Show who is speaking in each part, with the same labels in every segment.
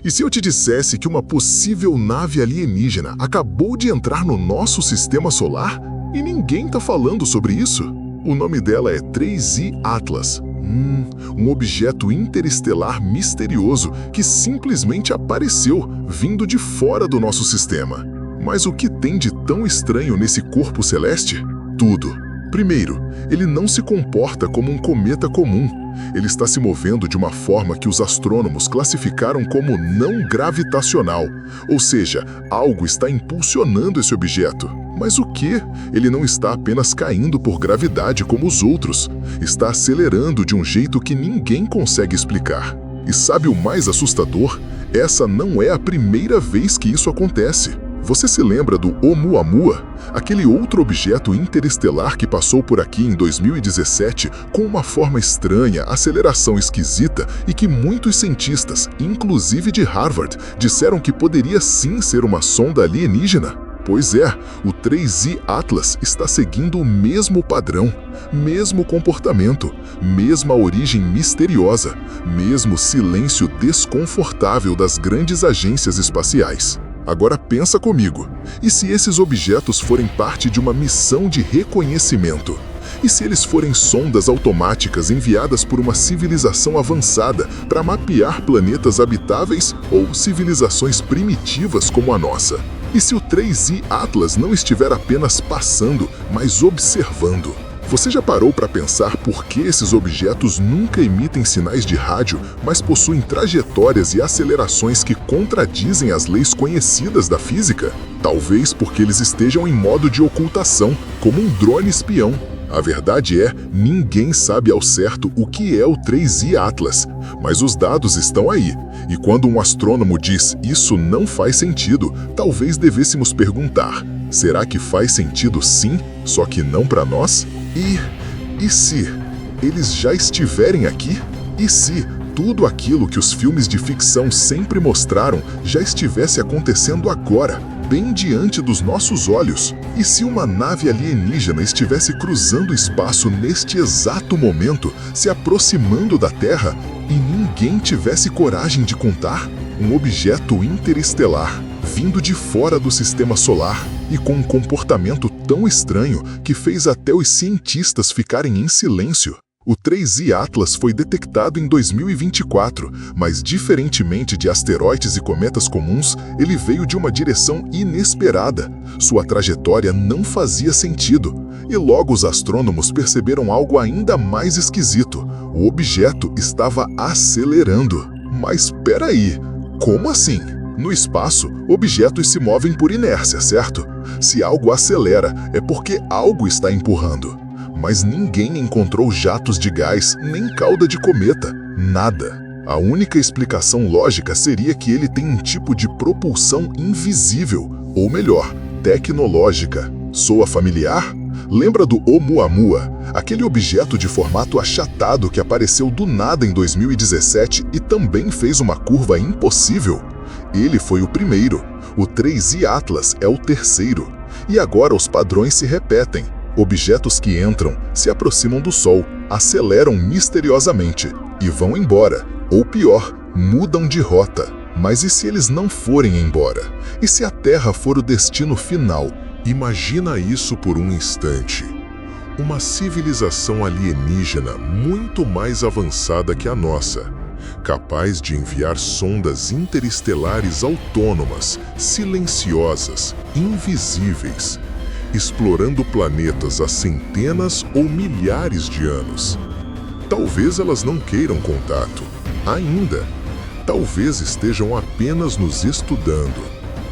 Speaker 1: E se eu te dissesse que uma possível nave alienígena acabou de entrar no nosso sistema solar e ninguém está falando sobre isso? O nome dela é 3I Atlas. Um objeto interestelar misterioso que simplesmente apareceu, vindo de fora do nosso sistema. Mas o que tem de tão estranho nesse corpo celeste? Tudo. Primeiro, ele não se comporta como um cometa comum. Ele está se movendo de uma forma que os astrônomos classificaram como não gravitacional, ou seja, algo está impulsionando esse objeto. Mas o quê? Ele não está apenas caindo por gravidade como os outros, está acelerando de um jeito que ninguém consegue explicar. E sabe o mais assustador? Essa não é a primeira vez que isso acontece. Você se lembra do Oumuamua, aquele outro objeto interestelar que passou por aqui em 2017 com uma forma estranha, aceleração esquisita e que muitos cientistas, inclusive de Harvard, disseram que poderia sim ser uma sonda alienígena? Pois é, o 3I Atlas está seguindo o mesmo padrão, mesmo comportamento, mesma origem misteriosa, mesmo silêncio desconfortável das grandes agências espaciais. Agora pensa comigo, e se esses objetos forem parte de uma missão de reconhecimento? E se eles forem sondas automáticas enviadas por uma civilização avançada para mapear planetas habitáveis ou civilizações primitivas como a nossa? E se o 3I Atlas não estiver apenas passando, mas observando? Você já parou para pensar por que esses objetos nunca emitem sinais de rádio, mas possuem trajetórias e acelerações que contradizem as leis conhecidas da física? Talvez porque eles estejam em modo de ocultação, como um drone espião. A verdade é, ninguém sabe ao certo o que é o 3I Atlas, mas os dados estão aí. E quando um astrônomo diz isso não faz sentido, talvez devêssemos perguntar: será que faz sentido sim, só que não para nós? E se eles já estiverem aqui? E se tudo aquilo que os filmes de ficção sempre mostraram já estivesse acontecendo agora, bem diante dos nossos olhos? E se uma nave alienígena estivesse cruzando o espaço neste exato momento, se aproximando da Terra, e ninguém tivesse coragem de contar? Um objeto interestelar, vindo de fora do sistema solar e com um comportamento tão estranho que fez até os cientistas ficarem em silêncio. O 3I Atlas foi detectado em 2024, mas diferentemente de asteroides e cometas comuns, ele veio de uma direção inesperada. Sua trajetória não fazia sentido, e logo os astrônomos perceberam algo ainda mais esquisito. O objeto estava acelerando. Mas peraí, como assim? No espaço, objetos se movem por inércia, certo? Se algo acelera, é porque algo está empurrando. Mas ninguém encontrou jatos de gás nem cauda de cometa, nada. A única explicação lógica seria que ele tem um tipo de propulsão invisível, ou melhor, tecnológica. Soa familiar? Lembra do Oumuamua, aquele objeto de formato achatado que apareceu do nada em 2017 e também fez uma curva impossível? Ele foi o primeiro, o 3I Atlas é o terceiro. E agora os padrões se repetem. Objetos que entram, se aproximam do Sol, aceleram misteriosamente e vão embora, ou pior, mudam de rota. Mas e se eles não forem embora? E se a Terra for o destino final? Imagina isso por um instante. Uma civilização alienígena muito mais avançada que a nossa, capaz de enviar sondas interestelares autônomas, silenciosas, invisíveis, explorando planetas há centenas ou milhares de anos. Talvez elas não queiram contato, ainda. Talvez estejam apenas nos estudando.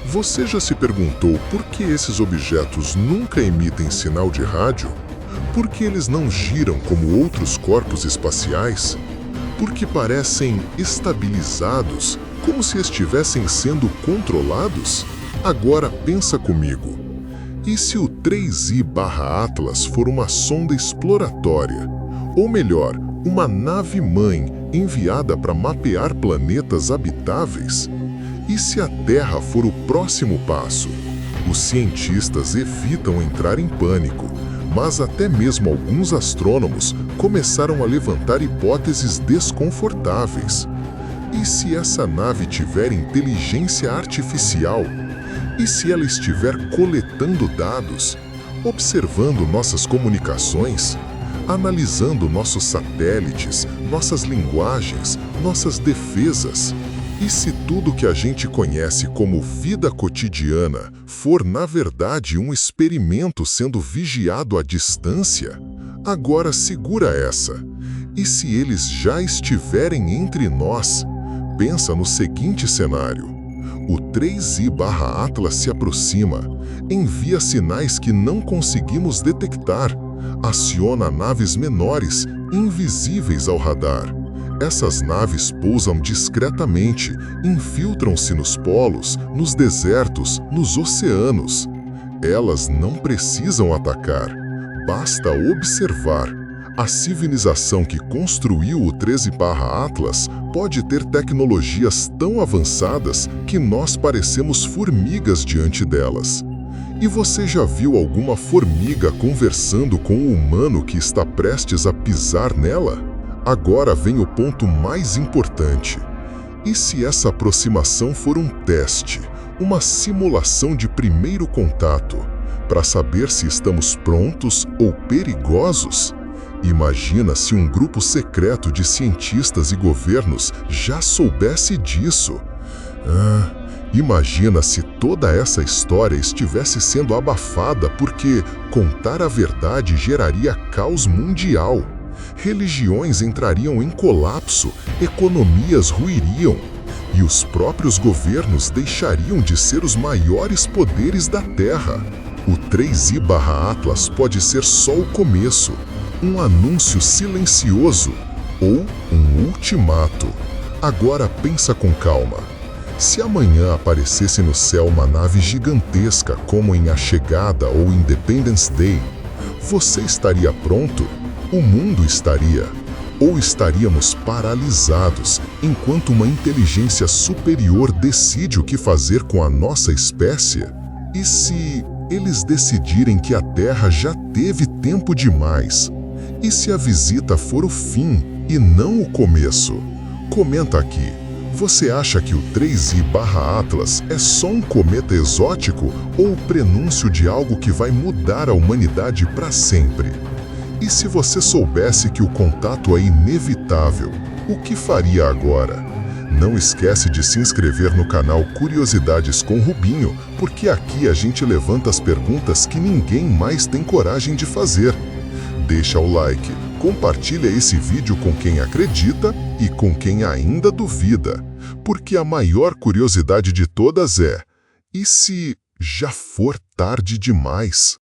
Speaker 1: Você já se perguntou por que esses objetos nunca emitem sinal de rádio? Por que eles não giram como outros corpos espaciais? Porque parecem estabilizados, como se estivessem sendo controlados? Agora pensa comigo. E se o 3I/Atlas for uma sonda exploratória? Ou melhor, uma nave-mãe enviada para mapear planetas habitáveis? E se a Terra for o próximo passo? Os cientistas evitam entrar em pânico, mas até mesmo alguns astrônomos começaram a levantar hipóteses desconfortáveis. E se essa nave tiver inteligência artificial? E se ela estiver coletando dados, observando nossas comunicações, analisando nossos satélites, nossas linguagens, nossas defesas? E se tudo que a gente conhece como vida cotidiana for, na verdade, um experimento sendo vigiado à distância? Agora segura essa. E se eles já estiverem entre nós? Pensa no seguinte cenário. O 3I/Atlas se aproxima, envia sinais que não conseguimos detectar, aciona naves menores, invisíveis ao radar. Essas naves pousam discretamente, infiltram-se nos polos, nos desertos, nos oceanos. Elas não precisam atacar, basta observar. A civilização que construiu o 13/Atlas pode ter tecnologias tão avançadas que nós parecemos formigas diante delas. E você já viu alguma formiga conversando com o humano que está prestes a pisar nela? Agora vem o ponto mais importante. E se essa aproximação for um teste, uma simulação de primeiro contato, para saber se estamos prontos ou perigosos? Imagina se um grupo secreto de cientistas e governos já soubesse disso. Imagina se toda essa história estivesse sendo abafada porque contar a verdade geraria caos mundial. Religiões entrariam em colapso, economias ruiriam, e os próprios governos deixariam de ser os maiores poderes da Terra. O 3I/Atlas pode ser só o começo, um anúncio silencioso ou um ultimato. Agora pensa com calma. Se amanhã aparecesse no céu uma nave gigantesca como em A Chegada ou Independence Day, você estaria pronto? O mundo estaria? Ou estaríamos paralisados enquanto uma inteligência superior decide o que fazer com a nossa espécie? E se eles decidirem que a Terra já teve tempo demais? E se a visita for o fim e não o começo? Comenta aqui. Você acha que o 3I/Atlas é só um cometa exótico ou o prenúncio de algo que vai mudar a humanidade para sempre? E se você soubesse que o contato é inevitável, o que faria agora? Não esquece de se inscrever no canal Curiosidades com Rubinho, porque aqui a gente levanta as perguntas que ninguém mais tem coragem de fazer. Deixa o like, compartilha esse vídeo com quem acredita e com quem ainda duvida, porque a maior curiosidade de todas é: e se já for tarde demais?